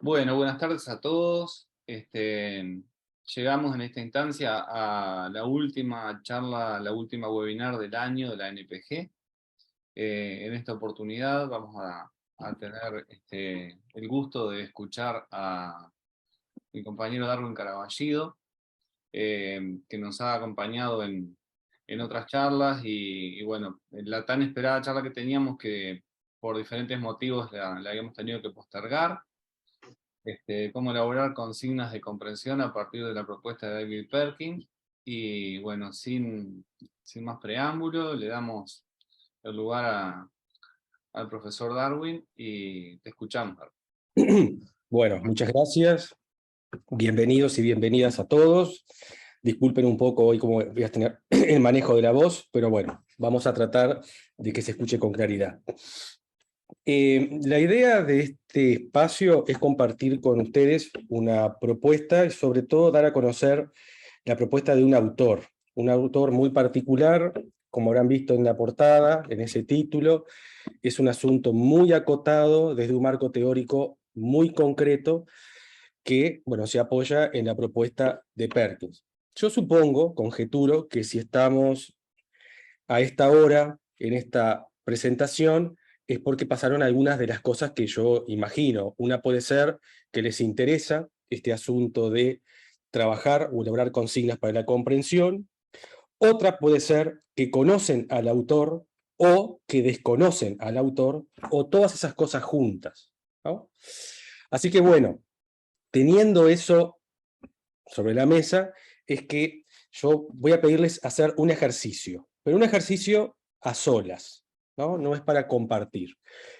Bueno, buenas tardes a todos. Llegamos en esta instancia a la última charla, la última webinar del año de la NPG. En esta oportunidad vamos a tener el gusto de escuchar a mi compañero Darwin Caraballido, que nos ha acompañado en otras charlas y bueno, la tan esperada charla que teníamos que por diferentes motivos la habíamos tenido que postergar. Cómo elaborar consignas de comprensión a partir de la propuesta de David Perkins. Y bueno, sin más preámbulo, le damos el lugar al profesor Darwin y te escuchamos, Darwin. Bueno, muchas gracias. Bienvenidos y bienvenidas a todos. Disculpen un poco hoy cómo voy a tener el manejo de la voz, pero bueno, vamos a tratar de que se escuche con claridad. La idea de este espacio es compartir con ustedes una propuesta y sobre todo dar a conocer la propuesta de un autor muy particular, como habrán visto en la portada, en ese título. Es un asunto muy acotado desde un marco teórico muy concreto que, bueno, se apoya en la propuesta de Perkins. Yo supongo, conjeturo, que si estamos a esta hora, en esta presentación, es porque pasaron algunas de las cosas que yo imagino. Una puede ser que les interesa este asunto de trabajar o elaborar consignas para la comprensión. Otra puede ser que conocen al autor o que desconocen al autor, o todas esas cosas juntas, ¿no? Así que bueno, teniendo eso sobre la mesa, es que yo voy a pedirles hacer un ejercicio, pero un ejercicio a solas, ¿no? No es para compartir.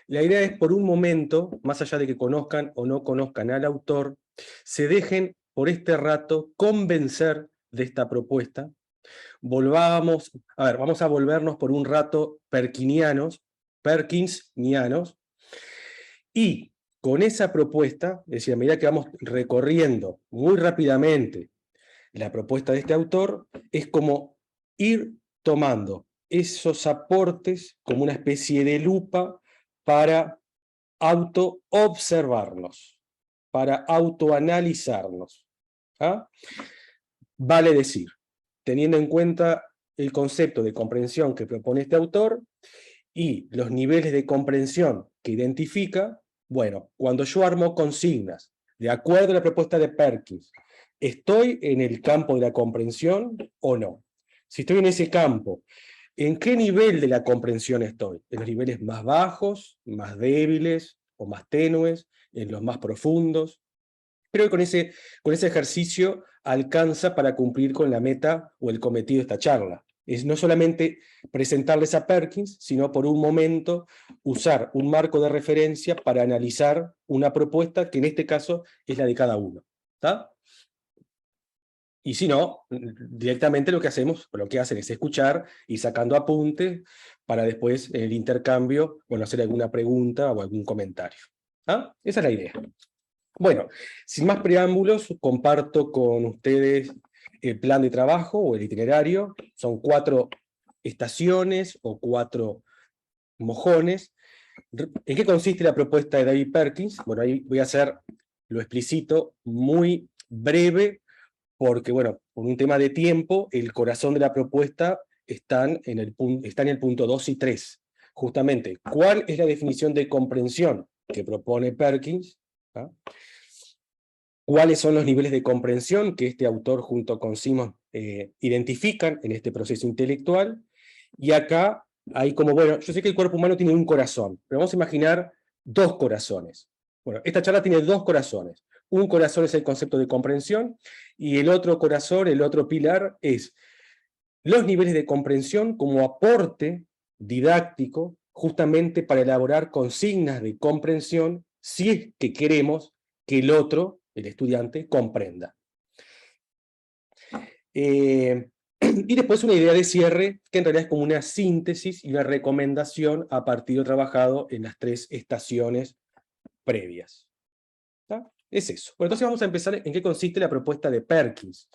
La idea es, por un momento, más allá de que conozcan o no conozcan al autor, se dejen por este rato convencer de esta propuesta. Vamos a volvernos por un rato perkinsnianos, y con esa propuesta, es decir, a medida que vamos recorriendo muy rápidamente la propuesta de este autor, es como ir tomando esos aportes como una especie de lupa para autoobservarnos, para autoanalizarnos. ¿Ah? Vale decir, teniendo en cuenta el concepto de comprensión que propone este autor y los niveles de comprensión que identifica, bueno, cuando yo armo consignas de acuerdo a la propuesta de Perkins, ¿estoy en el campo de la comprensión o no? Si estoy en ese campo, ¿en qué nivel de la comprensión estoy? ¿En los niveles más bajos, más débiles o más tenues? ¿En los más profundos? Creo que con ese ejercicio alcanza para cumplir con la meta o el cometido de esta charla. Es no solamente presentarles a Perkins, sino por un momento usar un marco de referencia para analizar una propuesta que en este caso es la de cada uno. ¿Está? Y si no, directamente lo que hacemos, o lo que hacen es escuchar y sacando apuntes para después en el intercambio, bueno, hacer alguna pregunta o algún comentario. ¿Ah? Esa es la idea. Bueno, sin más preámbulos, comparto con ustedes el plan de trabajo o el itinerario. Son 4 estaciones o 4 mojones. ¿En qué consiste la propuesta de David Perkins? Bueno, ahí voy a hacer lo explícito, muy breve, porque, bueno, por un tema de tiempo, el corazón de la propuesta está en el punto 2 y 3. Justamente, ¿cuál es la definición de comprensión que propone Perkins? ¿Ah? ¿Cuáles son los niveles de comprensión que este autor junto con Simon identifican en este proceso intelectual? Y acá hay como, bueno, yo sé que el cuerpo humano tiene un corazón, pero vamos a imaginar 2 corazones. Bueno, esta charla tiene 2 corazones. Un corazón es el concepto de comprensión, y el otro corazón, el otro pilar, es los niveles de comprensión como aporte didáctico, justamente para elaborar consignas de comprensión, si es que queremos que el otro, el estudiante, comprenda. Y después una idea de cierre, que en realidad es como una síntesis y una recomendación a partir de lo trabajado en las 3 estaciones previas. ¿Está? Es eso. Bueno, entonces vamos a empezar en qué consiste la propuesta de Perkins.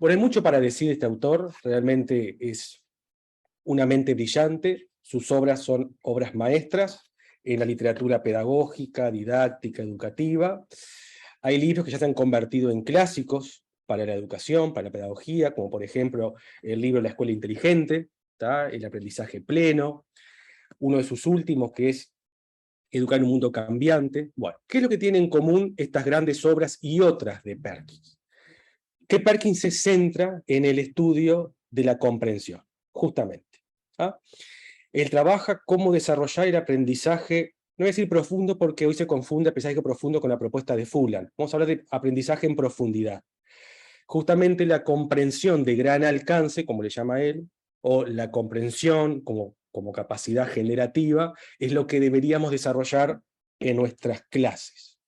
Bueno, hay mucho para decir de este autor, realmente es una mente brillante, sus obras son obras maestras, en la literatura pedagógica, didáctica, educativa. Hay libros que ya se han convertido en clásicos para la educación, para la pedagogía, como por ejemplo el libro La escuela inteligente, ¿tá? El aprendizaje pleno, uno de sus últimos que es Educar en un mundo cambiante. Bueno, ¿qué es lo que tienen en común estas grandes obras y otras de Perkins? Que Perkins se centra en el estudio de la comprensión, justamente. ¿Ah? Él trabaja cómo desarrollar el aprendizaje, no voy a decir profundo porque hoy se confunde aprendizaje profundo con la propuesta de Fulan. Vamos a hablar de aprendizaje en profundidad. Justamente la comprensión de gran alcance, como le llama él, o la comprensión como capacidad generativa, es lo que deberíamos desarrollar en nuestras clases.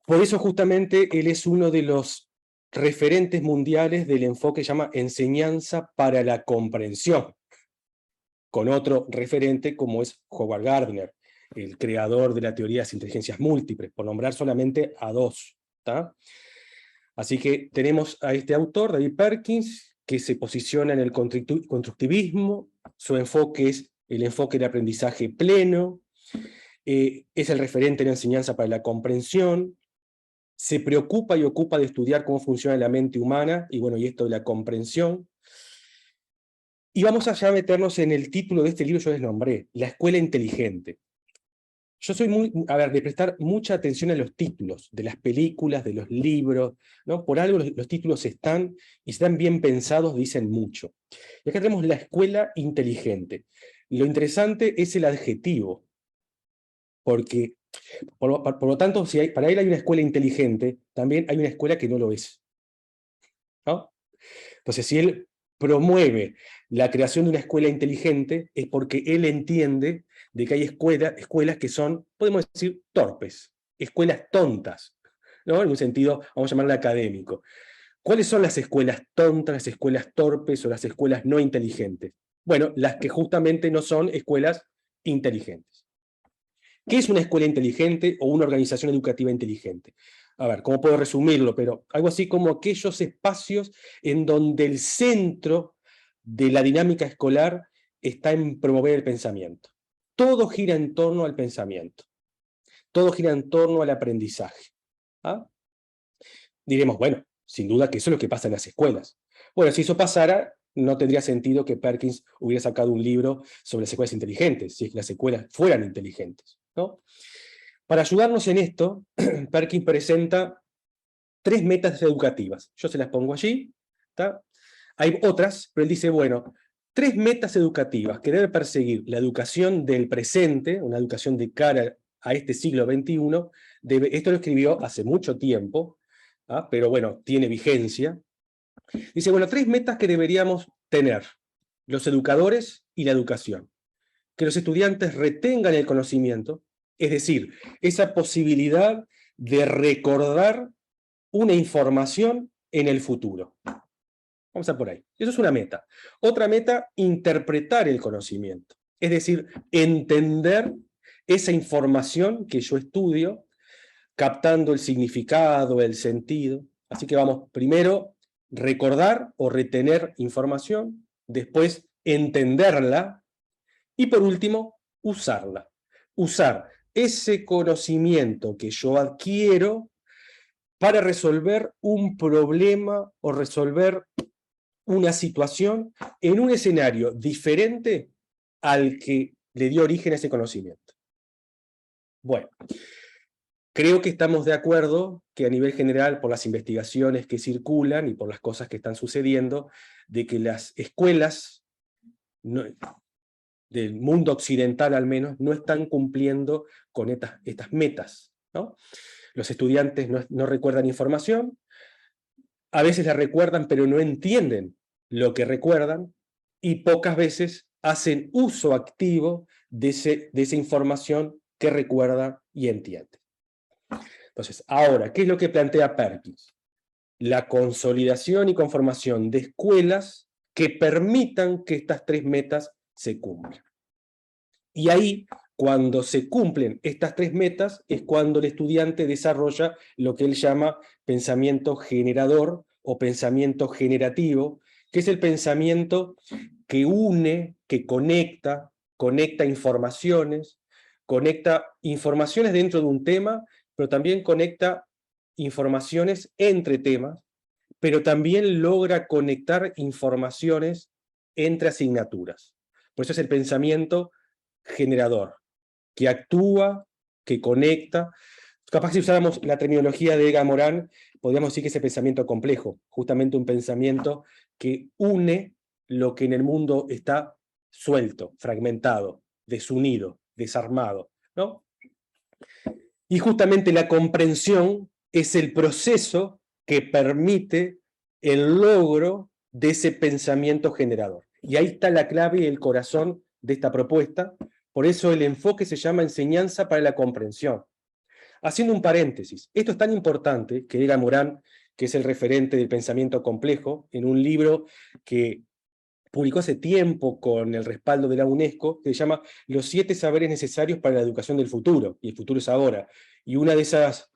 Por eso justamente él es uno de los referentes mundiales del enfoque que se llama enseñanza para la comprensión, con otro referente como es Howard Gardner, el creador de la teoría de las inteligencias múltiples, por nombrar solamente a dos. ¿Tá? Así que tenemos a este autor, David Perkins, que se posiciona en el constructivismo, su enfoque es el enfoque del aprendizaje pleno, es el referente en la enseñanza para la comprensión, se preocupa y ocupa de estudiar cómo funciona la mente humana, y bueno, y esto de la comprensión. Y vamos allá a meternos en el título de este libro, yo les nombré, La escuela inteligente. Yo soy de prestar mucha atención a los títulos de las películas, de los libros, ¿no? Por algo los títulos están, y están bien pensados, dicen mucho. Y acá tenemos la escuela inteligente. Lo interesante es el adjetivo, porque, por lo tanto, si para él hay una escuela inteligente, también hay una escuela que no lo es. ¿No? Entonces, si él promueve la creación de una escuela inteligente, es porque él entiende de que hay escuelas que son, podemos decir, torpes, escuelas tontas, ¿no? En un sentido, vamos a llamarlo académico. ¿Cuáles son las escuelas tontas, las escuelas torpes o las escuelas no inteligentes? Bueno, las que justamente no son escuelas inteligentes. ¿Qué es una escuela inteligente o una organización educativa inteligente? A ver, ¿cómo puedo resumirlo? Pero algo así como aquellos espacios en donde el centro de la dinámica escolar está en promover el pensamiento. Todo gira en torno al pensamiento. Todo gira en torno al aprendizaje. ¿Ah? Diremos, bueno, sin duda que eso es lo que pasa en las escuelas. Bueno, si eso pasara, no tendría sentido que Perkins hubiera sacado un libro sobre las escuelas inteligentes, si es que las escuelas fueran inteligentes, ¿no? Para ayudarnos en esto, Perkins presenta 3 metas educativas. Yo se las pongo allí. ¿Tá? Hay otras, pero él dice, bueno, 3 metas educativas que debe perseguir la educación del presente, una educación de cara a este siglo XXI. Esto lo escribió hace mucho tiempo, ¿ah? Pero bueno, tiene vigencia. Dice, bueno, 3 metas que deberíamos tener los educadores y la educación. Que los estudiantes retengan el conocimiento, es decir, esa posibilidad de recordar una información en el futuro. Vamos a por ahí. Eso es una meta. Otra meta, interpretar el conocimiento. Es decir, entender esa información que yo estudio, captando el significado, el sentido. Así que vamos, primero, recordar o retener información, después entenderla, y por último, usarla. Usar ese conocimiento que yo adquiero para resolver un problema o resolver una situación en un escenario diferente al que le dio origen a ese conocimiento. Bueno, creo que estamos de acuerdo que a nivel general, por las investigaciones que circulan y por las cosas que están sucediendo, de que las escuelas del mundo occidental al menos no están cumpliendo con estas metas, ¿no? Los estudiantes no recuerdan información, a veces la recuerdan pero no entienden lo que recuerdan, y pocas veces hacen uso activo de esa información que recuerda y entiende. Entonces, ahora, ¿qué es lo que plantea Perkins? La consolidación y conformación de escuelas que permitan que estas 3 metas se cumplan. Y ahí, cuando se cumplen estas 3 metas, es cuando el estudiante desarrolla lo que él llama pensamiento generador o pensamiento generativo, que es el pensamiento que une, que conecta informaciones, conecta informaciones dentro de un tema, pero también conecta informaciones entre temas, pero también logra conectar informaciones entre asignaturas. Por eso es el pensamiento generador, que actúa, que conecta. Capaz si usáramos la terminología de Ega Morán, podríamos decir que es el pensamiento complejo, justamente un pensamiento que une lo que en el mundo está suelto, fragmentado, desunido, desarmado, ¿no? Y justamente la comprensión es el proceso que permite el logro de ese pensamiento generador. Y ahí está la clave y el corazón de esta propuesta. Por eso el enfoque se llama enseñanza para la comprensión. Haciendo un paréntesis, esto es tan importante que Ega Morán, que es el referente del pensamiento complejo, en un libro que publicó hace tiempo con el respaldo de la UNESCO, que se llama Los 7 saberes necesarios para la educación del futuro, y el futuro es ahora. Y una de esos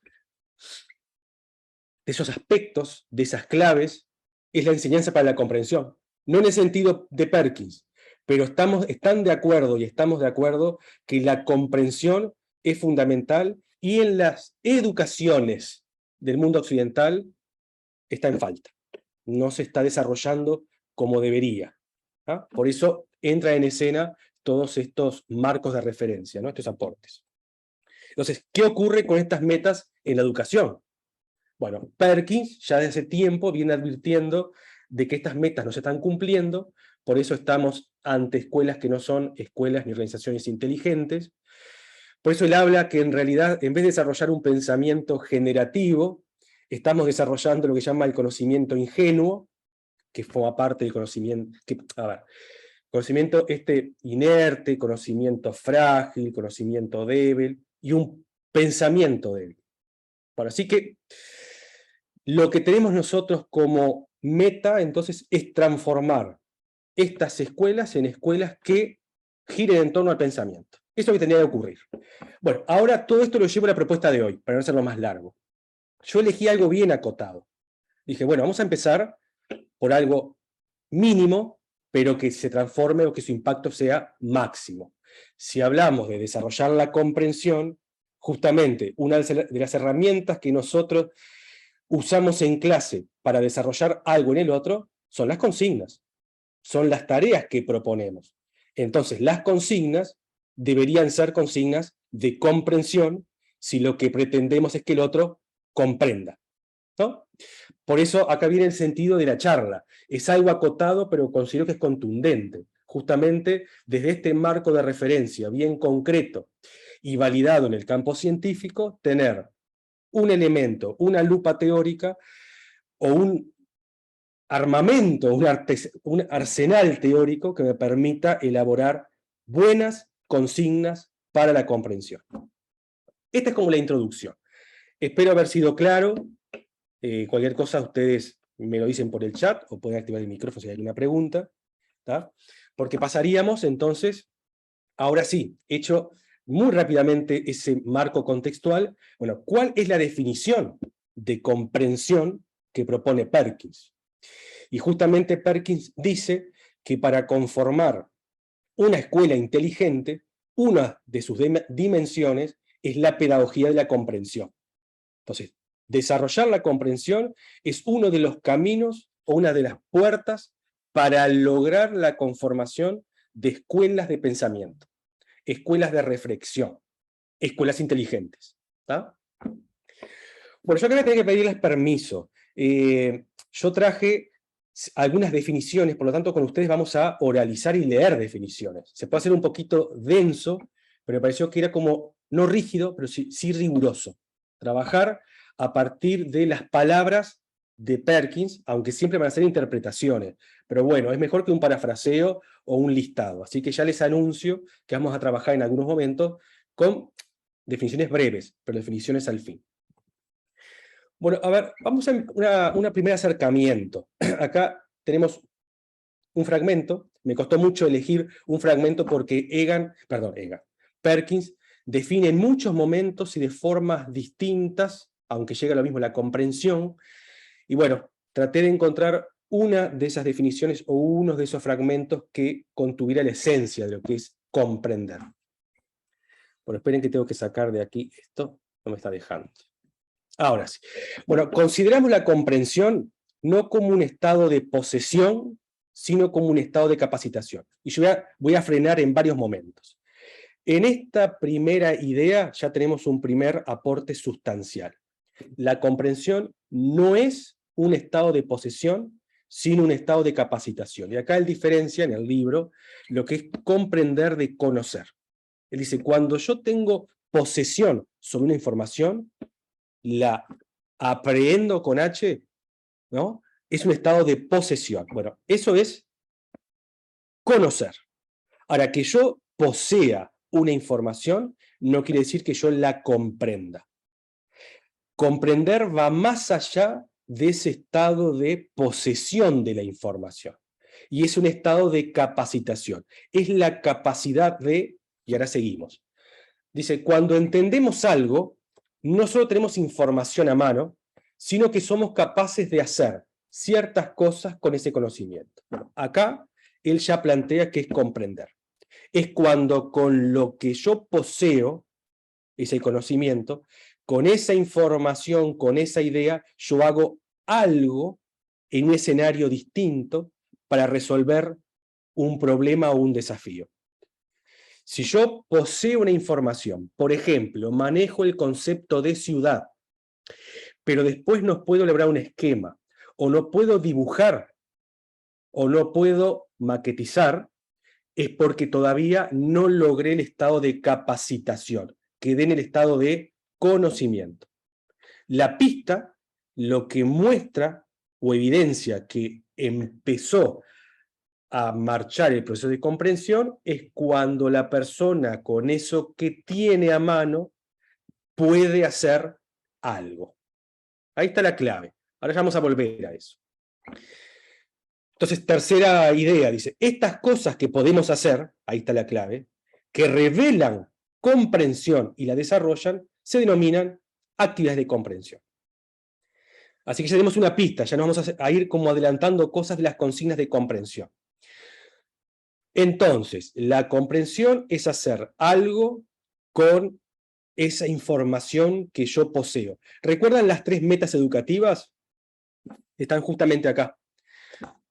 aspectos, de esas claves, es la enseñanza para la comprensión. No en el sentido de Perkins, pero están de acuerdo y estamos de acuerdo que la comprensión es fundamental y en las educaciones del mundo occidental está en falta. No se está desarrollando como debería. ¿Ah? Por eso entra en escena todos estos marcos de referencia, ¿no? Estos aportes. Entonces, ¿qué ocurre con estas metas en la educación? Bueno, Perkins ya desde hace tiempo viene advirtiendo de que estas metas no se están cumpliendo, por eso estamos ante escuelas que no son escuelas ni organizaciones inteligentes. Por eso él habla que en realidad, en vez de desarrollar un pensamiento generativo, estamos desarrollando lo que llama el conocimiento ingenuo, que forma parte del conocimiento, conocimiento inerte, conocimiento frágil, conocimiento débil, y un pensamiento débil. Bueno, así que lo que tenemos nosotros como meta, entonces, es transformar estas escuelas en escuelas que giren en torno al pensamiento. Eso es lo que tendría que ocurrir. Bueno, ahora todo esto lo llevo a la propuesta de hoy, para no hacerlo más largo. Yo elegí algo bien acotado. Dije, bueno, vamos a empezar por algo mínimo, pero que se transforme o que su impacto sea máximo. Si hablamos de desarrollar la comprensión, justamente una de las herramientas que nosotros usamos en clase para desarrollar algo en el otro son las consignas, son las tareas que proponemos. Entonces, las consignas deberían ser consignas de comprensión si lo que pretendemos es que el otro comprenda, ¿no? Por eso acá viene el sentido de la charla. Es algo acotado, pero considero que es contundente. Justamente desde este marco de referencia bien concreto y validado en el campo científico, tener un elemento, una lupa teórica o un armamento, un arsenal teórico que me permita elaborar buenas consignas para la comprensión. Esta es como la introducción. Espero haber sido claro. Cualquier cosa ustedes me lo dicen por el chat o pueden activar el micrófono si hay alguna pregunta, ¿tá? Porque pasaríamos entonces, ahora sí, hecho muy rápidamente ese marco contextual, bueno, ¿cuál es la definición de comprensión que propone Perkins? Y justamente Perkins dice que para conformar una escuela inteligente, una de sus dimensiones es la pedagogía de la comprensión. Entonces, desarrollar la comprensión es uno de los caminos o una de las puertas para lograr la conformación de escuelas de pensamiento, escuelas de reflexión, escuelas inteligentes. ¿Tá? Bueno, yo creo que tenía que pedirles permiso. Yo traje algunas definiciones, por lo tanto con ustedes vamos a oralizar y leer definiciones. Se puede hacer un poquito denso, pero me pareció que era como, no rígido, pero sí riguroso. Trabajar a partir de las palabras de Perkins, aunque siempre van a ser interpretaciones. Pero bueno, es mejor que un parafraseo o un listado. Así que ya les anuncio que vamos a trabajar en algunos momentos con definiciones breves, pero definiciones al fin. Bueno, a ver, vamos a un primer acercamiento. Acá tenemos un fragmento. Me costó mucho elegir un fragmento porque Perkins define en muchos momentos y de formas distintas, aunque llega a lo mismo la comprensión. Y bueno, traté de encontrar una de esas definiciones o uno de esos fragmentos que contuviera la esencia de lo que es comprender. Bueno, esperen que tengo que sacar de aquí esto, no me está dejando. Ahora sí. Bueno, consideramos la comprensión no como un estado de posesión, sino como un estado de capacitación. Y yo voy a frenar en varios momentos. En esta primera idea ya tenemos un primer aporte sustancial. La comprensión no es un estado de posesión, sino un estado de capacitación. Y acá él diferencia en el libro lo que es comprender de conocer. Él dice, cuando yo tengo posesión sobre una información, la aprehendo con H, ¿no? Es un estado de posesión. Bueno, eso es conocer. Ahora, que yo posea una información no quiere decir que yo la comprenda. Comprender va más allá de ese estado de posesión de la información. Y es un estado de capacitación. Es la capacidad de, y ahora seguimos. Dice, cuando entendemos algo, no solo tenemos información a mano, sino que somos capaces de hacer ciertas cosas con ese conocimiento. Bueno, acá él ya plantea que es comprender. Es cuando con lo que yo poseo, ese conocimiento, con esa información, con esa idea, yo hago algo en un escenario distinto para resolver un problema o un desafío. Si yo poseo una información, por ejemplo, manejo el concepto de ciudad, pero después no puedo elaborar un esquema, o no puedo dibujar, o no puedo maquetizar, es porque todavía no logré el estado de capacitación, quedé en el estado de conocimiento. La pista lo que muestra o evidencia que empezó a marchar el proceso de comprensión es cuando la persona con eso que tiene a mano puede hacer algo. Ahí está la clave. Ahora ya vamos a volver a eso. Entonces, tercera idea, dice, estas cosas que podemos hacer, ahí está la clave, que revelan comprensión y la desarrollan, se denominan actividades de comprensión. Así que ya tenemos una pista, ya nos vamos a ir como adelantando cosas de las consignas de comprensión. Entonces, la comprensión es hacer algo con esa información que yo poseo. ¿Recuerdan las 3 metas educativas? Están justamente acá.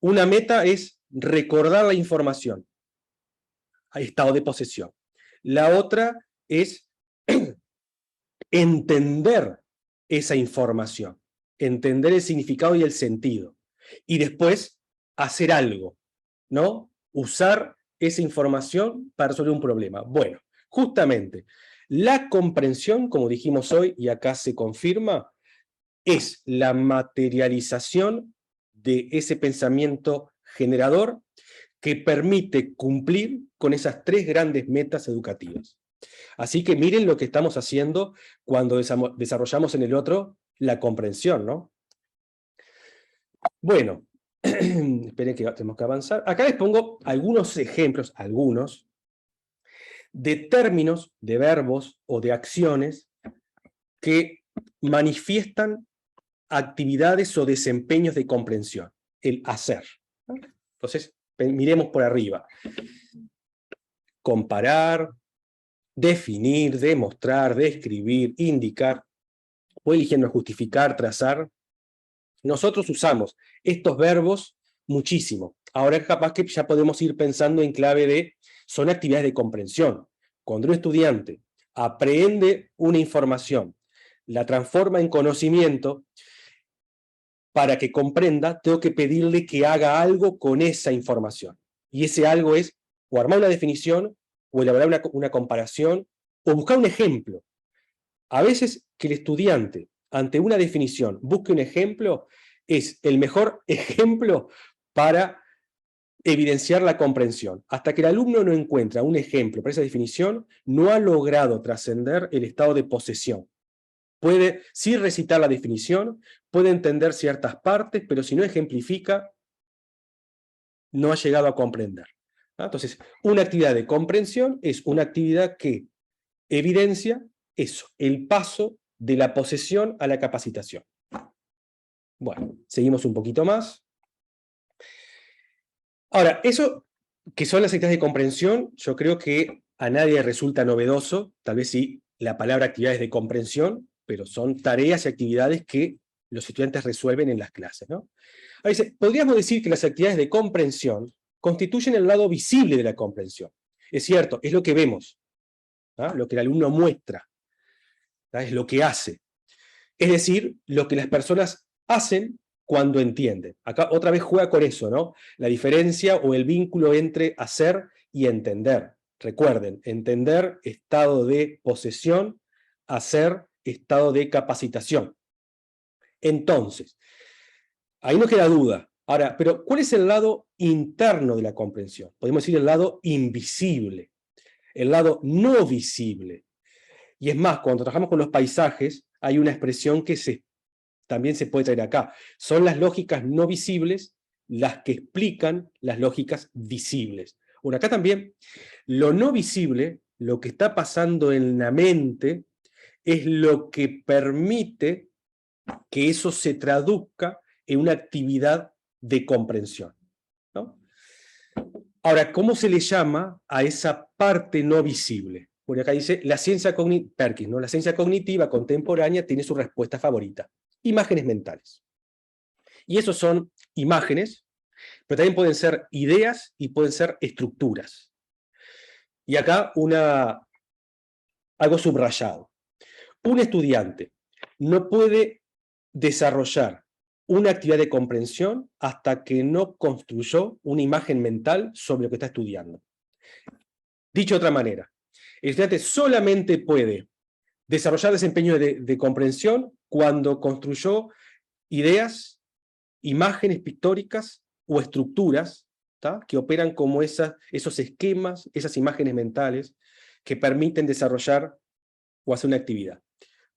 Una meta es recordar la información, estado de posesión. La otra es entender esa información, entender el significado y el sentido. Y después hacer algo, ¿no? Usar esa información para resolver un problema. Bueno, justamente, la comprensión, como dijimos hoy, y acá se confirma, es la materialización de ese pensamiento generador que permite cumplir con esas 3 grandes metas educativas. Así que miren lo que estamos haciendo cuando desarrollamos en el otro la comprensión, ¿no? Bueno, esperen que tenemos que avanzar. Acá les pongo algunos ejemplos, de términos, de verbos o de acciones que manifiestan actividades o desempeños de comprensión, el hacer. Entonces, miremos por arriba. Comparar, definir, demostrar, describir, indicar, voy eligiendo justificar, trazar. Nosotros usamos estos verbos muchísimo. Ahora capaz que ya podemos ir pensando en clave de, son actividades de comprensión. Cuando un estudiante aprende una información, la transforma en conocimiento, para que comprenda, tengo que pedirle que haga algo con esa información. Y ese algo es o armar una definición, o elaborar una comparación, o buscar un ejemplo. A veces que el estudiante, ante una definición, busque un ejemplo, es el mejor ejemplo para evidenciar la comprensión. Hasta que el alumno no encuentra un ejemplo para esa definición, no ha logrado trascender el estado de posesión. Puede sí recitar la definición, puede entender ciertas partes, pero si no ejemplifica, no ha llegado a comprender. Entonces, una actividad de comprensión es una actividad que evidencia eso, el paso de la posesión a la capacitación. Bueno, seguimos un poquito más. Ahora, eso que son las actividades de comprensión, yo creo que a nadie resulta novedoso, tal vez sí, la palabra actividades de comprensión, pero son tareas y actividades que los estudiantes resuelven en las clases, ¿no? Ahí dice, podríamos decir que las actividades de comprensión constituyen el lado visible de la comprensión. Es cierto, es lo que vemos, ¿ah? Lo que el alumno muestra, ¿ah? Es lo que hace. Es decir, lo que las personas hacen cuando entienden. Acá otra vez juega con eso, ¿no? La diferencia o el vínculo entre hacer y entender. Recuerden, entender, estado de posesión, hacer, estado de capacitación. Entonces, ahí no queda duda. Ahora, pero ¿cuál es el lado interno de la comprensión? Podemos decir el lado invisible, el lado no visible. Y es más, cuando trabajamos con los paisajes, hay una expresión que también se puede traer acá. Son las lógicas no visibles las que explican las lógicas visibles. Bueno, acá también, lo no visible, lo que está pasando en la mente, es lo que permite que eso se traduzca en una actividad de comprensión, ¿no? Ahora, ¿cómo se le llama a esa parte no visible? Porque acá dice, la ciencia cognitiva, Perkins, ¿no? La ciencia cognitiva contemporánea tiene su respuesta favorita: imágenes mentales. Y esos son imágenes, pero también pueden ser ideas y pueden ser estructuras. Y acá algo subrayado. Un estudiante no puede desarrollar una actividad de comprensión hasta que no construyó una imagen mental sobre lo que está estudiando. Dicho de otra manera, el estudiante solamente puede desarrollar desempeño de comprensión cuando construyó ideas, imágenes pictóricas o estructuras, ¿tá?, que operan como esos esquemas, esas imágenes mentales que permiten desarrollar o hacer una actividad.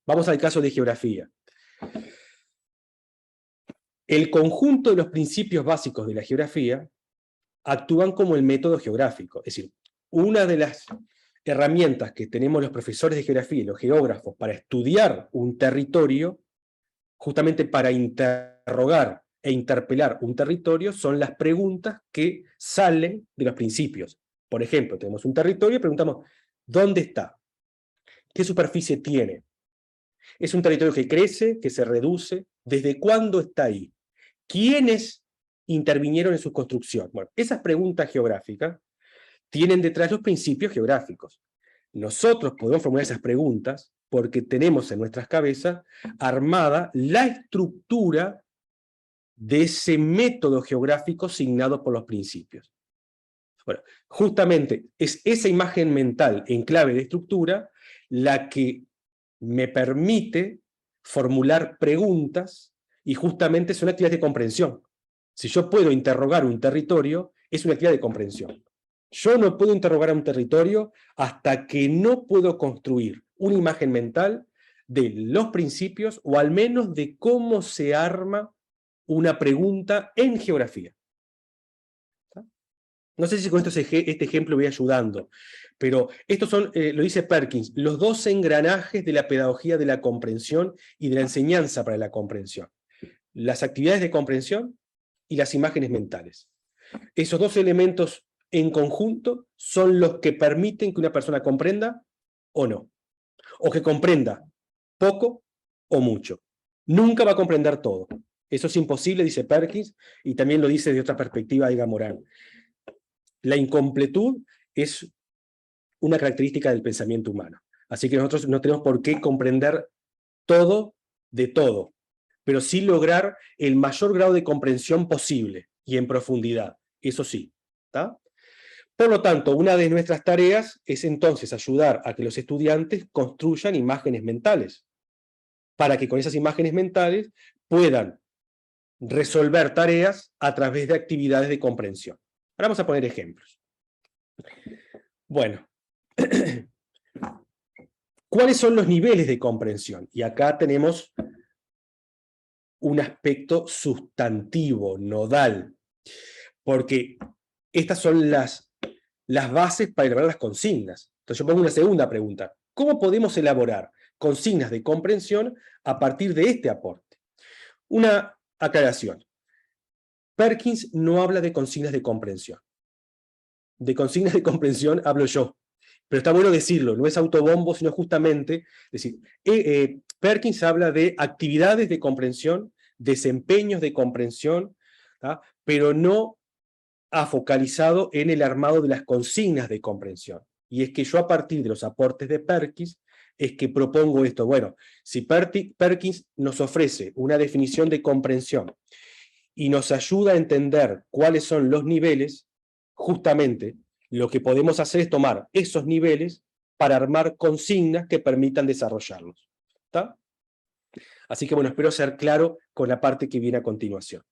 Vamos al caso de geografía. El conjunto de los principios básicos de la geografía actúan como el método geográfico. Es decir, una de las herramientas que tenemos los profesores de geografía y los geógrafos para estudiar un territorio, justamente para interrogar e interpelar un territorio, son las preguntas que salen de los principios. Por ejemplo, tenemos un territorio y preguntamos, ¿dónde está? ¿Qué superficie tiene? ¿Es un territorio que crece, que se reduce? ¿Desde cuándo está ahí? ¿Quiénes intervinieron en su construcción? Bueno, esas preguntas geográficas tienen detrás los principios geográficos. Nosotros podemos formular esas preguntas porque tenemos en nuestras cabezas armada la estructura de ese método geográfico signado por los principios. Bueno, justamente es esa imagen mental en clave de estructura la que me permite formular preguntas, y justamente es una actividad de comprensión. Si yo puedo interrogar un territorio, es una actividad de comprensión. Yo no puedo interrogar a un territorio hasta que no puedo construir una imagen mental de los principios, o al menos de cómo se arma una pregunta en geografía. No sé si con este ejemplo voy ayudando, pero estos son, lo dice Perkins, los dos engranajes de la pedagogía de la comprensión y de la enseñanza para la comprensión: las actividades de comprensión y las imágenes mentales. Esos dos elementos en conjunto son los que permiten que una persona comprenda o no, o que comprenda poco o mucho. Nunca va a comprender todo. Eso es imposible, dice Perkins, y también lo dice de otra perspectiva Edgar Morin. La incompletud es una característica del pensamiento humano. Así que nosotros no tenemos por qué comprender todo de todo, pero sí lograr el mayor grado de comprensión posible y en profundidad. Eso sí, ¿tá? Por lo tanto, una de nuestras tareas es entonces ayudar a que los estudiantes construyan imágenes mentales, para que con esas imágenes mentales puedan resolver tareas a través de actividades de comprensión. Ahora vamos a poner ejemplos. Bueno, ¿cuáles son los niveles de comprensión? Y acá tenemos un aspecto sustantivo, nodal, porque estas son las bases para elaborar las consignas. Entonces yo pongo una segunda pregunta: ¿cómo podemos elaborar consignas de comprensión a partir de este aporte? Una aclaración: Perkins no habla de consignas de comprensión. De consignas de comprensión hablo yo, pero está bueno decirlo, no es autobombo, sino justamente decir, Perkins habla de actividades de comprensión, desempeños de comprensión, ¿tá? Pero no ha focalizado en el armado de las consignas de comprensión. Y es que yo a partir de los aportes de Perkins es que propongo esto. Bueno, si Perkins nos ofrece una definición de comprensión y nos ayuda a entender cuáles son los niveles, justamente lo que podemos hacer es tomar esos niveles para armar consignas que permitan desarrollarlos. ¿Está? Así que bueno, espero ser claro con la parte que viene a continuación.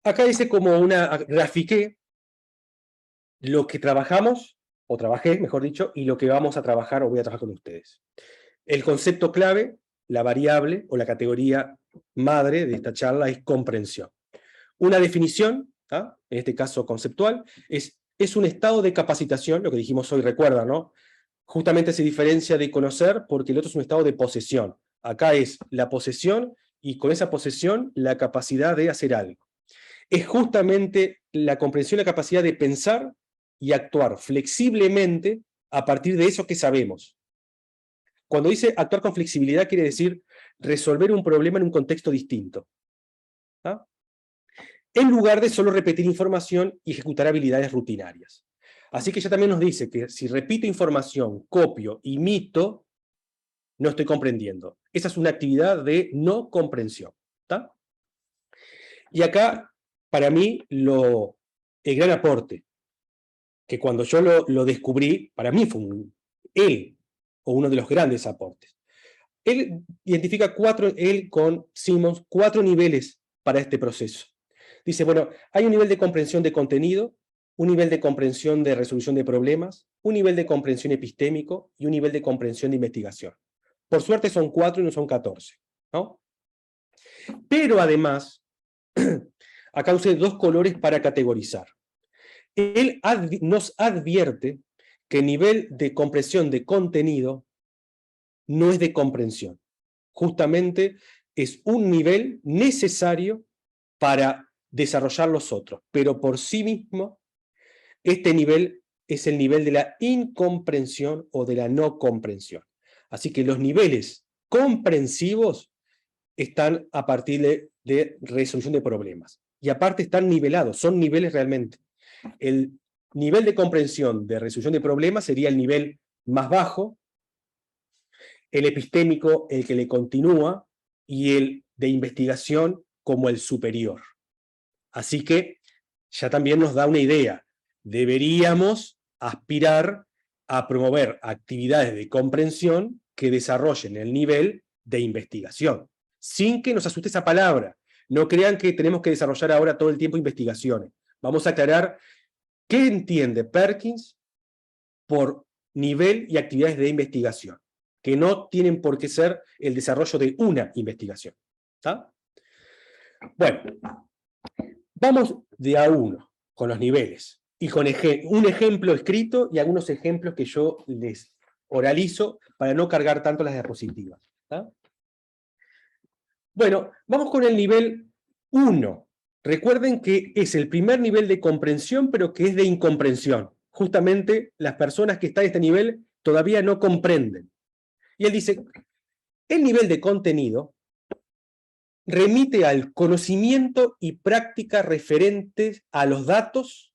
Acá dice como grafiqué lo que trabajamos, o trabajé, mejor dicho, y lo que vamos a trabajar o voy a trabajar con ustedes. El concepto clave, la variable o la categoría madre de esta charla es comprensión. Una definición, ¿ah? En este caso conceptual, es un estado de capacitación, lo que dijimos hoy, recuerda, ¿no? Justamente se diferencia de conocer porque el otro es un estado de posesión. Acá es la posesión y con esa posesión la capacidad de hacer algo. Es justamente la comprensión, la capacidad de pensar y actuar flexiblemente a partir de eso que sabemos. Cuando dice actuar con flexibilidad quiere decir resolver un problema en un contexto distinto, ¿ah? En lugar de solo repetir información y ejecutar habilidades rutinarias. Así que ella también nos dice que si repito información, copio, imito, no estoy comprendiendo. Esa es una actividad de no comprensión, ¿tá? Y acá, para mí, el gran aporte, que cuando yo lo descubrí, para mí fue uno de los grandes aportes. Él identifica él con Simmons, 4 niveles para este proceso. Dice, bueno, hay un nivel de comprensión de contenido, un nivel de comprensión de resolución de problemas, un nivel de comprensión epistémico y un nivel de comprensión de investigación. Por suerte son 4 y no son 14, ¿no? Pero además, acá usé 2 colores para categorizar. Él nos advierte que el nivel de comprensión de contenido no es de comprensión. Justamente es un nivel necesario para desarrollar los otros, pero por sí mismo este nivel es el nivel de la incomprensión o de la no comprensión. Así que los niveles comprensivos están a partir de resolución de problemas. Y aparte están nivelados, son niveles realmente. El nivel de comprensión de resolución de problemas sería el nivel más bajo, el epistémico el que le continúa y el de investigación como el superior. Así que ya también nos da una idea. Deberíamos aspirar a promover actividades de comprensión que desarrollen el nivel de investigación, sin que nos asuste esa palabra. No crean que tenemos que desarrollar ahora todo el tiempo investigaciones. Vamos a aclarar qué entiende Perkins por nivel y actividades de investigación, que no tienen por qué ser el desarrollo de una investigación. ¿Está? Bueno, vamos de a uno con los niveles y con un ejemplo escrito y algunos ejemplos que yo les oralizo para no cargar tanto las diapositivas. ¿Está? Bueno, vamos con el nivel 1. Recuerden que es el primer nivel de comprensión, pero que es de incomprensión. Justamente las personas que están en este nivel todavía no comprenden. Y él dice, el nivel de contenido remite al conocimiento y práctica referentes a los datos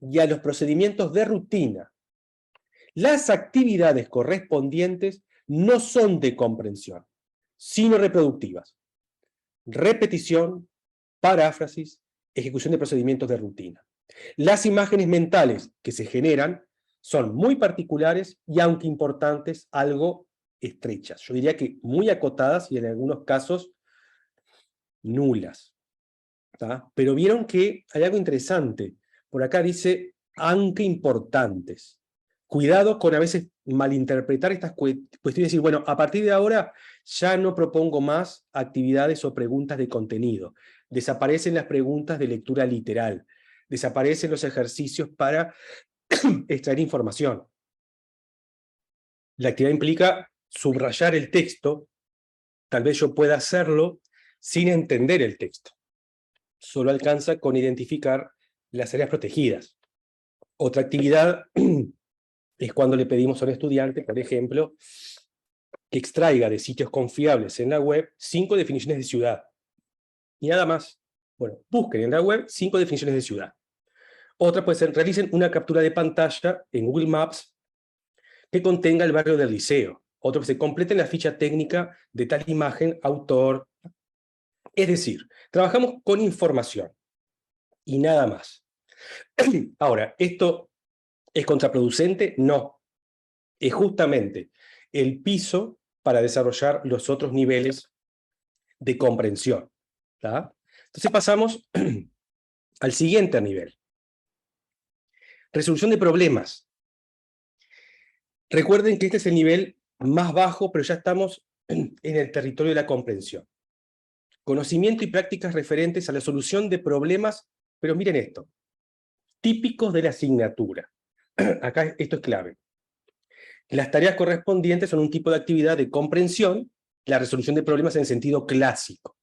y a los procedimientos de rutina. Las actividades correspondientes no son de comprensión, sino reproductivas. Repetición, paráfrasis, ejecución de procedimientos de rutina. Las imágenes mentales que se generan son muy particulares y, aunque importantes, algo estrechas. Yo diría que muy acotadas y en algunos casos nulas. ¿Tá? Pero vieron que hay algo interesante. Por acá dice, aunque importantes. Cuidado con a veces malinterpretar estas cuestiones y decir, bueno, a partir de ahora ya no propongo más actividades o preguntas de contenido. Desaparecen las preguntas de lectura literal. Desaparecen los ejercicios para extraer información. La actividad implica subrayar el texto. Tal vez yo pueda hacerlo sin entender el texto. Solo alcanza con identificar las áreas protegidas. Otra actividad es cuando le pedimos a un estudiante, por ejemplo, que extraiga de sitios confiables en la web 5 definiciones de ciudad. Y nada más. Bueno, busquen en la web 5 definiciones de ciudad. Otra puede ser, realicen una captura de pantalla en Google Maps que contenga el barrio del Liceo. Otro que se completen la ficha técnica de tal imagen, autor. Es decir, trabajamos con información y nada más. Ahora, ¿esto es contraproducente? No. Es justamente el piso para desarrollar los otros niveles de comprensión. ¿Tá? Entonces pasamos al siguiente nivel. Resolución de problemas. Recuerden que este es el nivel más bajo, pero ya estamos en el territorio de la comprensión. Conocimiento y prácticas referentes a la solución de problemas, pero miren esto, típicos de la asignatura. Acá esto es clave. Las tareas correspondientes son un tipo de actividad de comprensión, la resolución de problemas en sentido clásico.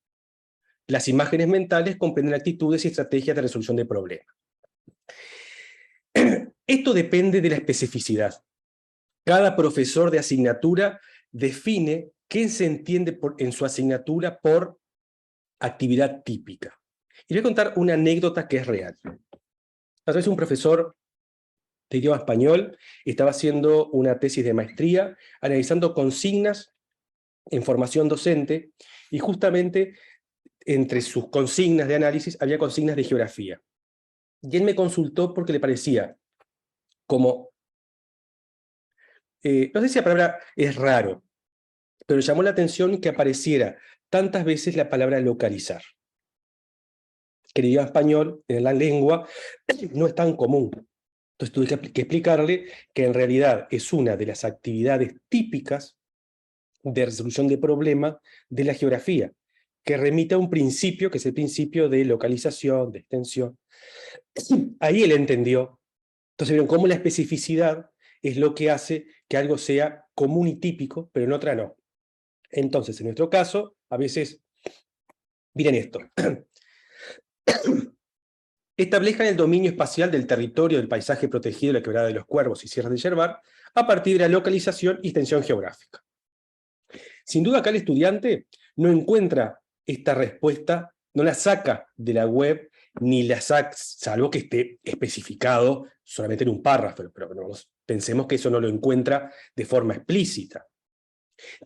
Las imágenes mentales comprenden actitudes y estrategias de resolución de problemas. Esto depende de la especificidad. Cada profesor de asignatura define qué se entiende en su asignatura por actividad típica. Y voy a contar una anécdota que es real. A veces un profesor de idioma español estaba haciendo una tesis de maestría, analizando consignas en formación docente, y justamente entre sus consignas de análisis había consignas de geografía. Y él me consultó porque le parecía como, no sé si la palabra es raro, pero llamó la atención que apareciera tantas veces la palabra localizar. Que en el idioma español, en la lengua, no es tan común. Entonces tuve que explicarle que en realidad es una de las actividades típicas de resolución de problemas de la geografía, que remite a un principio, que es el principio de localización, de extensión. Ahí él entendió. Entonces vieron cómo la especificidad es lo que hace que algo sea común y típico, pero en otra no. Entonces, en nuestro caso, a veces, miren esto, establezcan el dominio espacial del territorio del paisaje protegido de la Quebrada de los Cuervos y Sierras de Yerbar a partir de la localización y extensión geográfica. Sin duda acá el estudiante no encuentra esta respuesta, no la saca de la web, ni la saca, salvo que esté especificado solamente en un párrafo, pero pensemos que eso no lo encuentra de forma explícita.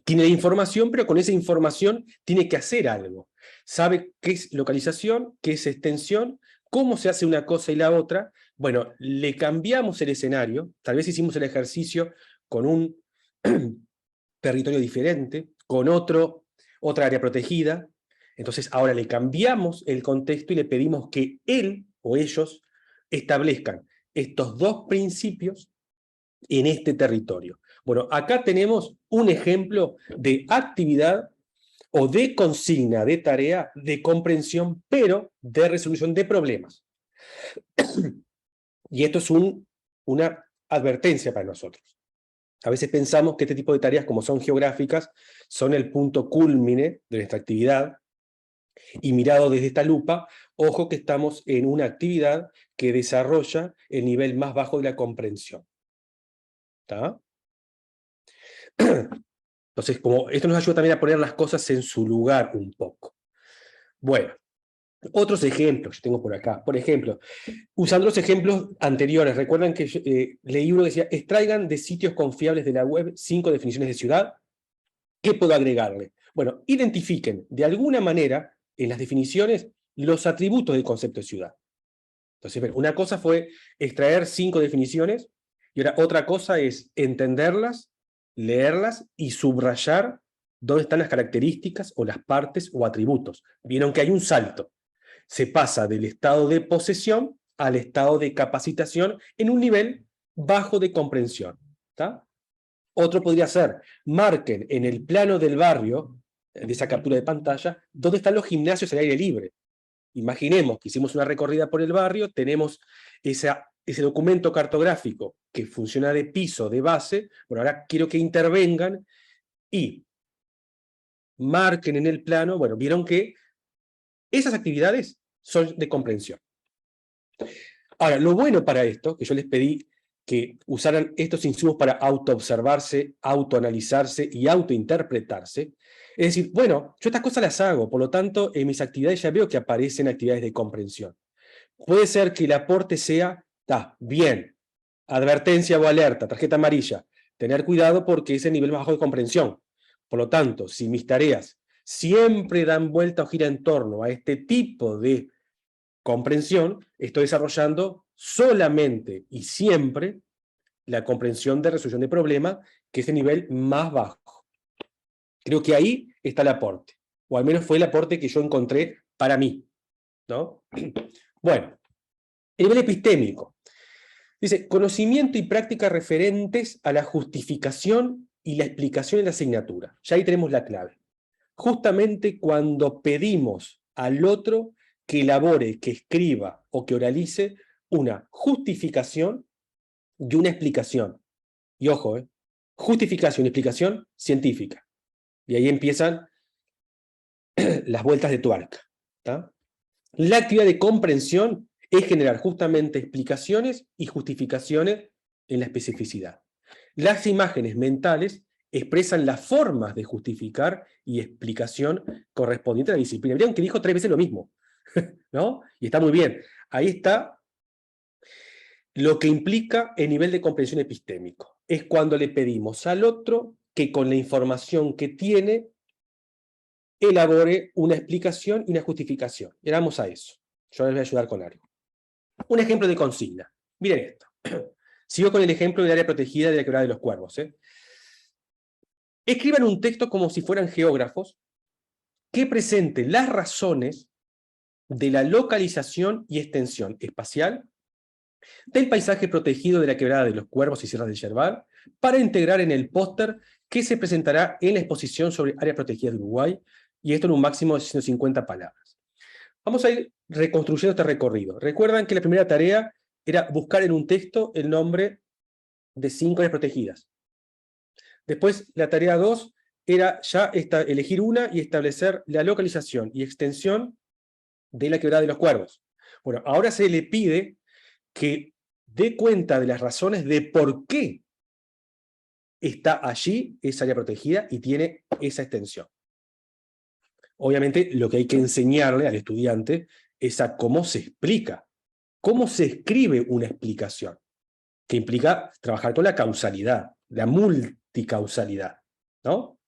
Tiene la información, pero con esa información tiene que hacer algo. Sabe qué es localización, qué es extensión, cómo se hace una cosa y la otra. Bueno, le cambiamos el escenario, tal vez hicimos el ejercicio con un territorio diferente, con otra área protegida. Entonces ahora le cambiamos el contexto y le pedimos que él o ellos establezcan estos dos principios en este territorio. Bueno, acá tenemos un ejemplo de actividad o de consigna de tarea de comprensión, pero de resolución de problemas. Y esto es una advertencia para nosotros. A veces pensamos que este tipo de tareas, como son geográficas, son el punto cúlmine de nuestra actividad, y mirado desde esta lupa, ojo que estamos en una actividad que desarrolla el nivel más bajo de la comprensión. ¿Está? Entonces, como esto nos ayuda también a poner las cosas en su lugar un poco. Bueno, otros ejemplos que tengo por acá. Por ejemplo, usando los ejemplos anteriores, recuerdan que leí uno que decía, extraigan de sitios confiables de la web 5 definiciones de ciudad. ¿Qué puedo agregarle? Bueno, identifiquen de alguna manera en las definiciones los atributos del concepto de ciudad. Entonces, una cosa fue extraer 5 definiciones, y ahora otra cosa es entenderlas, leerlas y subrayar dónde están las características o las partes o atributos. Vieron que hay un salto. Se pasa del estado de posesión al estado de capacitación en un nivel bajo de comprensión. ¿Está? Otro podría ser, marquen en el plano del barrio, de esa captura de pantalla, dónde están los gimnasios al aire libre. Imaginemos que hicimos una recorrida por el barrio, tenemos ese documento cartográfico que funciona de piso, de base. Bueno, ahora quiero que intervengan y marquen en el plano. Bueno, vieron que esas actividades son de comprensión. Ahora, lo bueno para esto, que yo les pedí que usaran estos insumos para autoobservarse, autoanalizarse y autointerpretarse, es decir, bueno, yo estas cosas las hago, por lo tanto, en mis actividades ya veo que aparecen actividades de comprensión. Puede ser que el aporte sea, bien, advertencia o alerta, tarjeta amarilla, tener cuidado porque es el nivel más bajo de comprensión. Por lo tanto, si mis tareas siempre dan vuelta o gira en torno a este tipo de comprensión, estoy desarrollando solamente y siempre la comprensión de resolución de problema, que es el nivel más bajo. Creo que ahí está el aporte, o al menos fue el aporte que yo encontré para mí, ¿no? Bueno, el nivel epistémico. Dice, conocimiento y práctica referentes a la justificación y la explicación en la asignatura. Ya ahí tenemos la clave. Justamente cuando pedimos al otro que elabore, que escriba o que oralice una justificación y una explicación. Y ojo, justificación y explicación científica. Y ahí empiezan las vueltas de tuerca. ¿Tá? La actividad de comprensión es generar justamente explicaciones y justificaciones en la especificidad. Las imágenes mentales expresan las formas de justificar y explicación correspondiente a la disciplina. Vieron que dijo 3 veces lo mismo, ¿no? Y está muy bien. Ahí está lo que implica el nivel de comprensión epistémico. Es cuando le pedimos al otro que con la información que tiene elabore una explicación y una justificación. Y vamos a eso. Yo les voy a ayudar con algo. Un ejemplo de consigna. Miren esto. Sigo con el ejemplo del área protegida de la Quebrada de los Cuervos. Escriban un texto como si fueran geógrafos que presente las razones de la localización y extensión espacial del paisaje protegido de la Quebrada de los Cuervos y Sierras del Yerbal para integrar en el póster que se presentará en la exposición sobre áreas protegidas de Uruguay, y esto en un máximo de 150 palabras. Vamos a ir reconstruyendo este recorrido. Recuerdan que la primera tarea era buscar en un texto el nombre de 5 áreas protegidas. Después, la tarea 2 era ya elegir una y establecer la localización y extensión de la Quebrada de los Cuervos. Bueno, ahora se le pide que dé cuenta de las razones de por qué está allí esa área protegida y tiene esa extensión. Obviamente, lo que hay que enseñarle al estudiante es a cómo se explica, cómo se escribe una explicación, que implica trabajar con la causalidad, la multicausalidad, ¿no?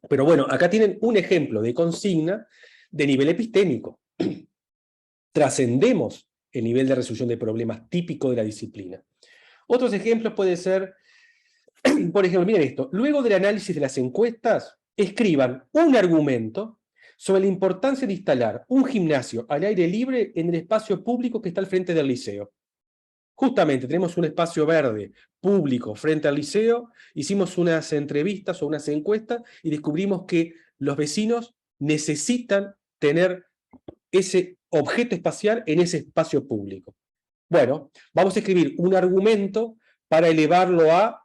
Pero bueno, acá tienen un ejemplo de consigna de nivel epistémico. Trascendemos el nivel de resolución de problemas típico de la disciplina. Otros ejemplos pueden ser, por ejemplo, miren esto, luego del análisis de las encuestas, escriban un argumento sobre la importancia de instalar un gimnasio al aire libre en el espacio público que está al frente del liceo. Justamente tenemos un espacio verde público frente al liceo, hicimos unas entrevistas o unas encuestas y descubrimos que los vecinos necesitan tener ese objeto espacial en ese espacio público. Bueno, vamos a escribir un argumento para elevarlo a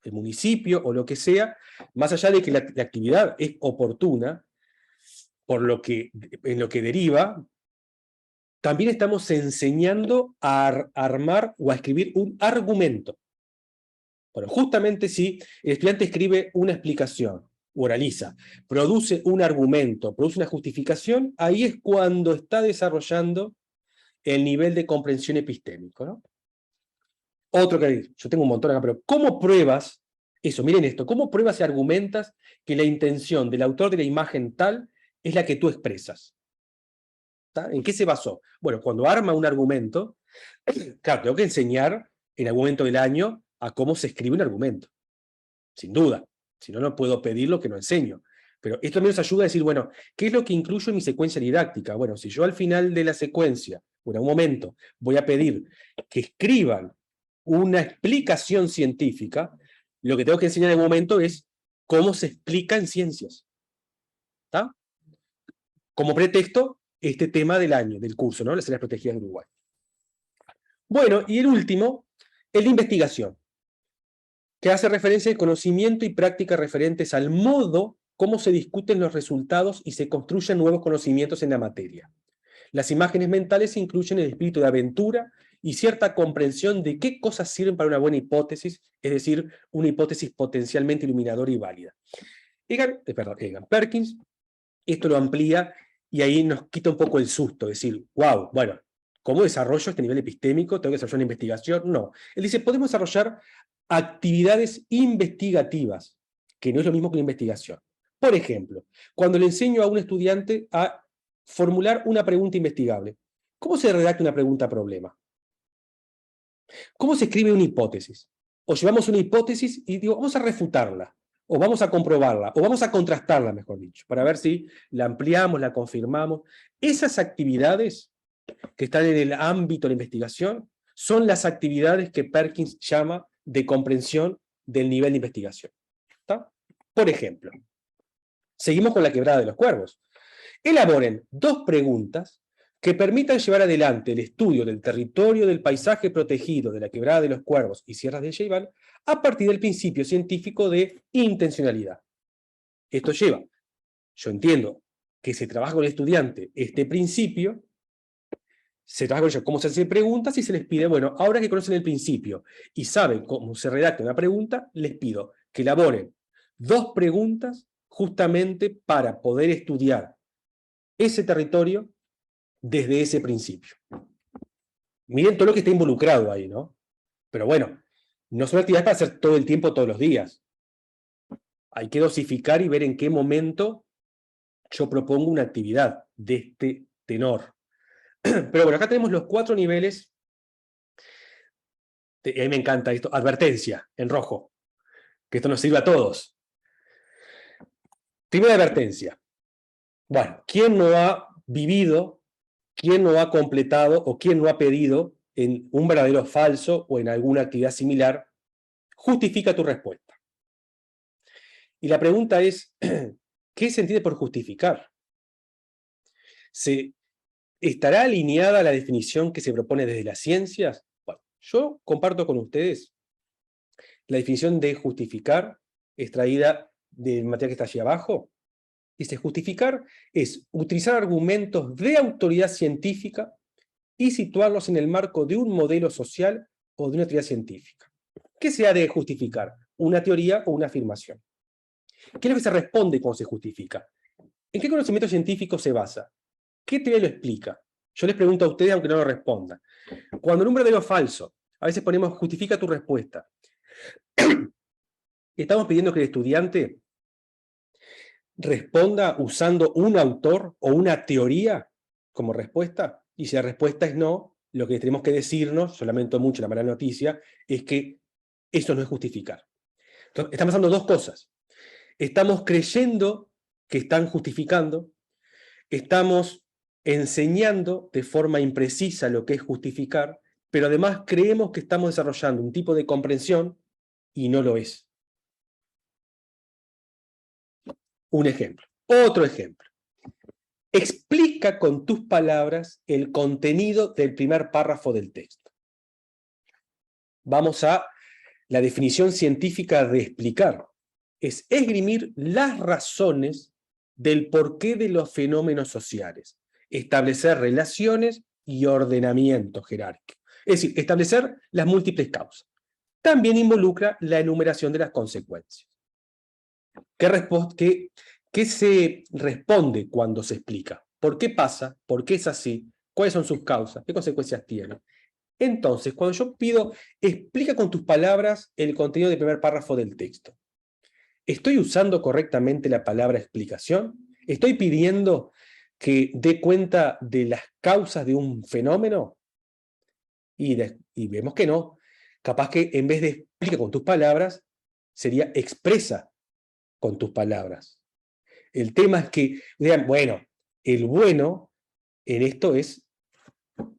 el municipio o lo que sea, más allá de que la actividad es oportuna, en lo que deriva, también estamos enseñando a armar o a escribir un argumento. Bueno, justamente si el estudiante escribe una explicación, oraliza, produce un argumento, produce una justificación, ahí es cuando está desarrollando el nivel de comprensión epistémico, ¿no? Otro que yo tengo un montón acá, pero ¿cómo pruebas eso? Miren esto, ¿cómo pruebas y argumentas que la intención del autor de la imagen tal es la que tú expresas? ¿Tá? ¿En qué se basó? Bueno, cuando arma un argumento, claro, tengo que enseñar en algún momento del año a cómo se escribe un argumento, sin duda. Si no, no puedo pedir lo que no enseño. Pero esto también nos ayuda a decir, bueno, ¿qué es lo que incluyo en mi secuencia didáctica? Bueno, si yo al final de la secuencia, o en un momento, voy a pedir que escriban una explicación científica, lo que tengo que enseñar en el momento es cómo se explica en ciencias. ¿Está? Como pretexto, este tema del año, del curso, ¿no? Las áreas protegidas de Uruguay. Bueno, y el último, el de investigación, que hace referencia al conocimiento y práctica referentes al modo cómo se discuten los resultados y se construyen nuevos conocimientos en la materia. Las imágenes mentales incluyen el espíritu de aventura y cierta comprensión de qué cosas sirven para una buena hipótesis, es decir, una hipótesis potencialmente iluminadora y válida. Perkins esto lo amplía y ahí nos quita un poco el susto, decir, wow, bueno, ¿cómo desarrollo este nivel epistémico? ¿Tengo que desarrollar una investigación? No. Él dice, podemos desarrollar actividades investigativas, que no es lo mismo que una investigación. Por ejemplo, cuando le enseño a un estudiante a formular una pregunta investigable, ¿cómo se redacta una pregunta problema? ¿Cómo se escribe una hipótesis? O llevamos una hipótesis y digo, vamos a refutarla, o vamos a comprobarla, o vamos a contrastarla, mejor dicho, para ver si la ampliamos, la confirmamos. Esas actividades que están en el ámbito de la investigación son las actividades que Perkins llama de comprensión del nivel de investigación. ¿Está? Por ejemplo, seguimos con la quebrada de los cuervos. Elaboren 2 preguntas que permitan llevar adelante el estudio del territorio del paisaje protegido de la quebrada de los cuervos y sierras de Ceibal a partir del principio científico de intencionalidad. Esto lleva, yo entiendo que se trabaja con el estudiante este principio, se trabaja con ellos cómo se hacen preguntas y se les pide, bueno, ahora que conocen el principio y saben cómo se redacta una pregunta, les pido que elaboren 2 preguntas justamente para poder estudiar ese territorio desde ese principio. Miren todo lo que está involucrado ahí, ¿no? Pero bueno, no son actividades para hacer todo el tiempo, todos los días. Hay que dosificar y ver en qué momento yo propongo una actividad de este tenor. Pero bueno, acá tenemos los 4 niveles. A mí me encanta esto. Advertencia, en rojo. Que esto nos sirva a todos. Primera advertencia. Bueno, ¿quién no ha vivido, quién no ha completado o quién no ha pedido en un verdadero falso o en alguna actividad similar? Justifica tu respuesta. Y la pregunta es, ¿qué se entiende por justificar? ¿Estará alineada la definición que se propone desde las ciencias? Bueno, yo comparto con ustedes la definición de justificar, extraída del material que está allí abajo. Dice, justificar es utilizar argumentos de autoridad científica y situarlos en el marco de un modelo social o de una teoría científica. ¿Qué se ha de justificar? ¿Una teoría o una afirmación? ¿Qué es lo que se responde cuando se justifica? ¿En qué conocimiento científico se basa? ¿Qué teoría lo explica? Yo les pregunto a ustedes, aunque no lo respondan. Cuando en un verdadero o falso, a veces ponemos justifica tu respuesta. Estamos pidiendo que el estudiante responda usando un autor o una teoría como respuesta, y si la respuesta es no, lo que tenemos que decirnos, yo lamento mucho la mala noticia, es que eso no es justificar. Entonces, están pasando 2 cosas. Estamos creyendo que están justificando, estamos enseñando de forma imprecisa lo que es justificar, pero además creemos que estamos desarrollando un tipo de comprensión y no lo es. Un ejemplo. Otro ejemplo. Explica con tus palabras el contenido del primer párrafo del texto. Vamos a la definición científica de explicar. Es esgrimir las razones del porqué de los fenómenos sociales, establecer relaciones y ordenamiento jerárquico. Es decir, establecer las múltiples causas. También involucra la enumeración de las consecuencias. ¿Qué se responde cuando se explica? ¿Por qué pasa? ¿Por qué es así? ¿Cuáles son sus causas? ¿Qué consecuencias tiene? Entonces, cuando yo pido, explica con tus palabras el contenido del primer párrafo del texto, ¿estoy usando correctamente la palabra explicación? ¿Estoy pidiendo que dé cuenta de las causas de un fenómeno? Y vemos que no. Capaz que en vez de explica con tus palabras, sería expresa con tus palabras. El tema es que, vean, bueno, el bueno en esto es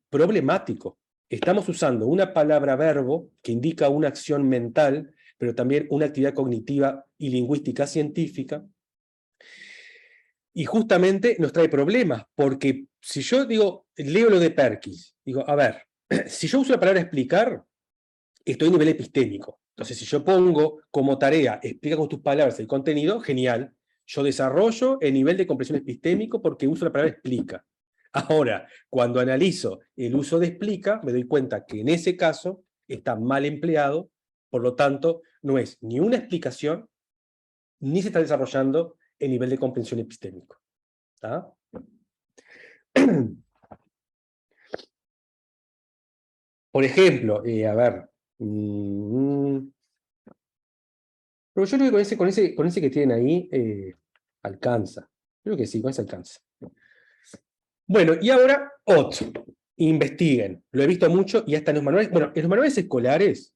problemático. Estamos usando una palabra verbo que indica una acción mental, pero también una actividad cognitiva y lingüística científica, y justamente nos trae problemas, porque si yo digo, leo lo de Perkins, digo, a ver, si yo uso la palabra explicar, estoy a nivel epistémico. Entonces, si yo pongo como tarea, explica con tus palabras el contenido, genial. Yo desarrollo el nivel de comprensión epistémico porque uso la palabra explica. Ahora, cuando analizo el uso de explica, me doy cuenta que en ese caso está mal empleado, por lo tanto, no es ni una explicación, ni se está desarrollando el nivel de comprensión epistémico. ¿Tá? Por ejemplo, a ver, pero yo creo que con ese que tienen ahí alcanza. Creo que sí, con ese alcanza. Bueno, y ahora otro. Investiguen. Lo he visto mucho y hasta en los manuales. Bueno, en los manuales escolares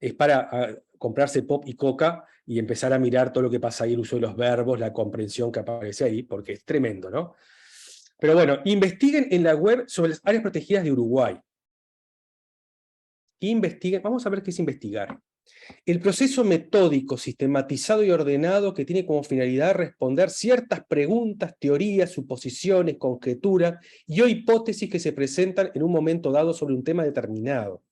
es para comprarse pop y coca y empezar a mirar todo lo que pasa ahí, el uso de los verbos, la comprensión que aparece ahí, porque es tremendo, ¿no? Pero bueno, investiguen en la web sobre las áreas protegidas de Uruguay. Investiguen, vamos a ver qué es investigar. El proceso metódico, sistematizado y ordenado que tiene como finalidad responder ciertas preguntas, teorías, suposiciones, conjeturas y o hipótesis que se presentan en un momento dado sobre un tema determinado.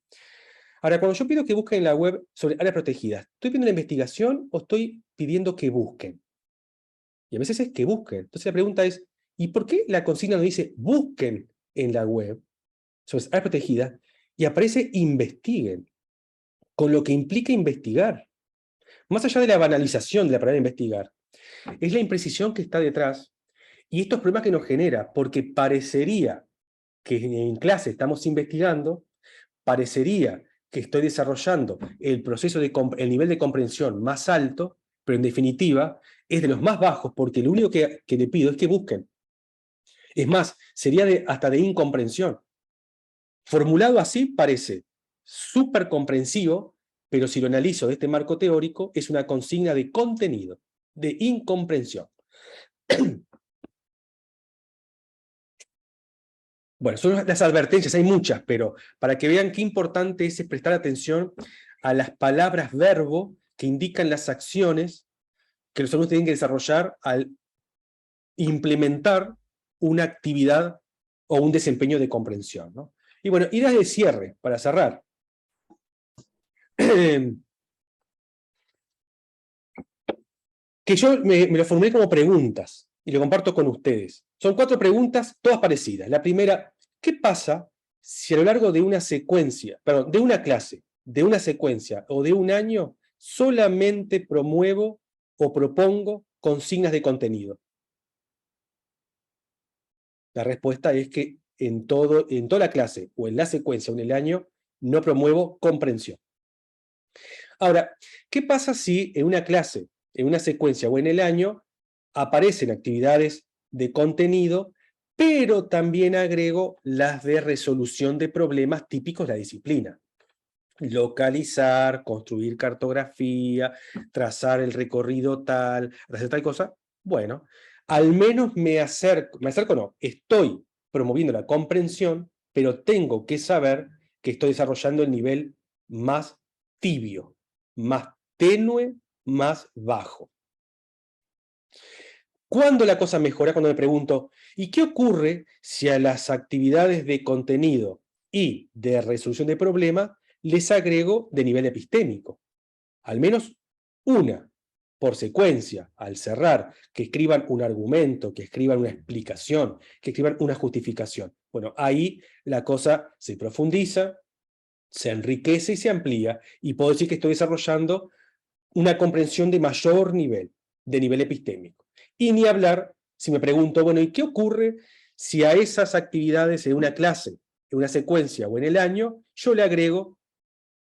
Ahora, cuando yo pido que busquen en la web sobre áreas protegidas, ¿estoy pidiendo la investigación o estoy pidiendo que busquen? Y a veces es que busquen. Entonces la pregunta es, ¿y por qué la consigna no dice busquen en la web sobre áreas protegidas y aparece investiguen? Con lo que implica investigar. Más allá de la banalización de la palabra investigar, es la imprecisión que está detrás y estos problemas que nos genera, porque parecería que en clase estamos investigando, parecería que estoy desarrollando el proceso el nivel de comprensión más alto, pero en definitiva es de los más bajos, porque lo único que le pido es que busquen. Es más, sería hasta de incomprensión. Formulado así parece súper comprensivo, pero si lo analizo de este marco teórico, es una consigna de contenido, de incomprensión. Bueno, son las advertencias, hay muchas, pero para que vean qué importante es prestar atención a las palabras verbo que indican las acciones que los alumnos tienen que desarrollar al implementar una actividad o un desempeño de comprensión, ¿no? Y bueno, ideas de cierre, para cerrar. Que yo me lo formulé como preguntas y lo comparto con ustedes. Son 4 preguntas, todas parecidas. La primera, ¿qué pasa si a lo largo de una secuencia, perdón, de una clase, de una secuencia o de un año, solamente promuevo o propongo consignas de contenido? La respuesta es que en toda la clase, o en la secuencia, o en el año, no promuevo comprensión. Ahora, ¿qué pasa si en una clase, en una secuencia o en el año aparecen actividades de contenido, pero también agrego las de resolución de problemas típicos de la disciplina? Localizar, construir cartografía, trazar el recorrido tal, hacer tal cosa. Bueno, al menos me acerco no, estoy promoviendo la comprensión, pero tengo que saber que estoy desarrollando el nivel más tibio, más tenue, más bajo. ¿Cuándo la cosa mejora? Cuando me pregunto, ¿y qué ocurre si a las actividades de contenido y de resolución de problemas les agrego de nivel epistémico? Al menos una por secuencia, al cerrar, que escriban un argumento, que escriban una explicación, que escriban una justificación. Bueno, ahí la cosa se profundiza, se enriquece y se amplía, y puedo decir que estoy desarrollando una comprensión de mayor nivel, de nivel epistémico. Y ni hablar, si me pregunto, bueno, ¿y qué ocurre si a esas actividades en una clase, en una secuencia o en el año, yo le agrego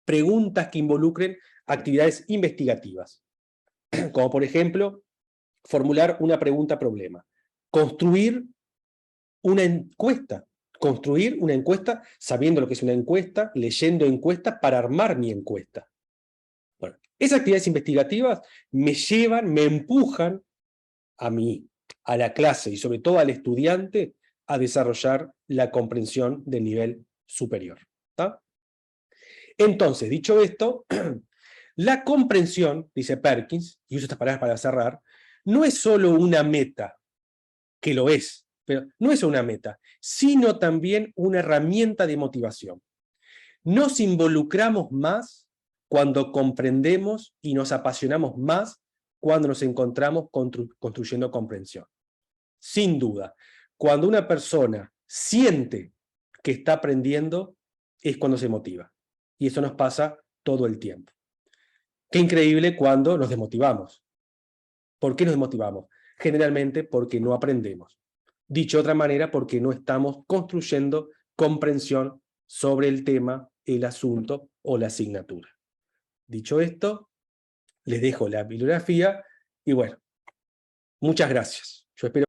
preguntas que involucren actividades investigativas? Como por ejemplo, formular una pregunta-problema, construir una encuesta sabiendo lo que es una encuesta, leyendo encuestas para armar mi encuesta. Bueno, esas actividades investigativas me llevan, me empujan a mí, a la clase y sobre todo al estudiante a desarrollar la comprensión del nivel superior. ¿Tá? Entonces, dicho esto, la comprensión, dice Perkins, y uso estas palabras para cerrar, no es solo una meta, que lo es, pero no es una meta, sino también una herramienta de motivación. Nos involucramos más cuando comprendemos y nos apasionamos más cuando nos encontramos construyendo comprensión. sin duda. Cuando una persona siente que está aprendiendo, es cuando se motiva. Y eso nos pasa todo el tiempo. Qué increíble cuando nos desmotivamos. ¿Por qué nos desmotivamos? Generalmente porque no aprendemos. Dicho de otra manera, porque no estamos construyendo comprensión sobre el tema, el asunto o la asignatura. Dicho esto, les dejo la bibliografía y bueno, muchas gracias. Yo espero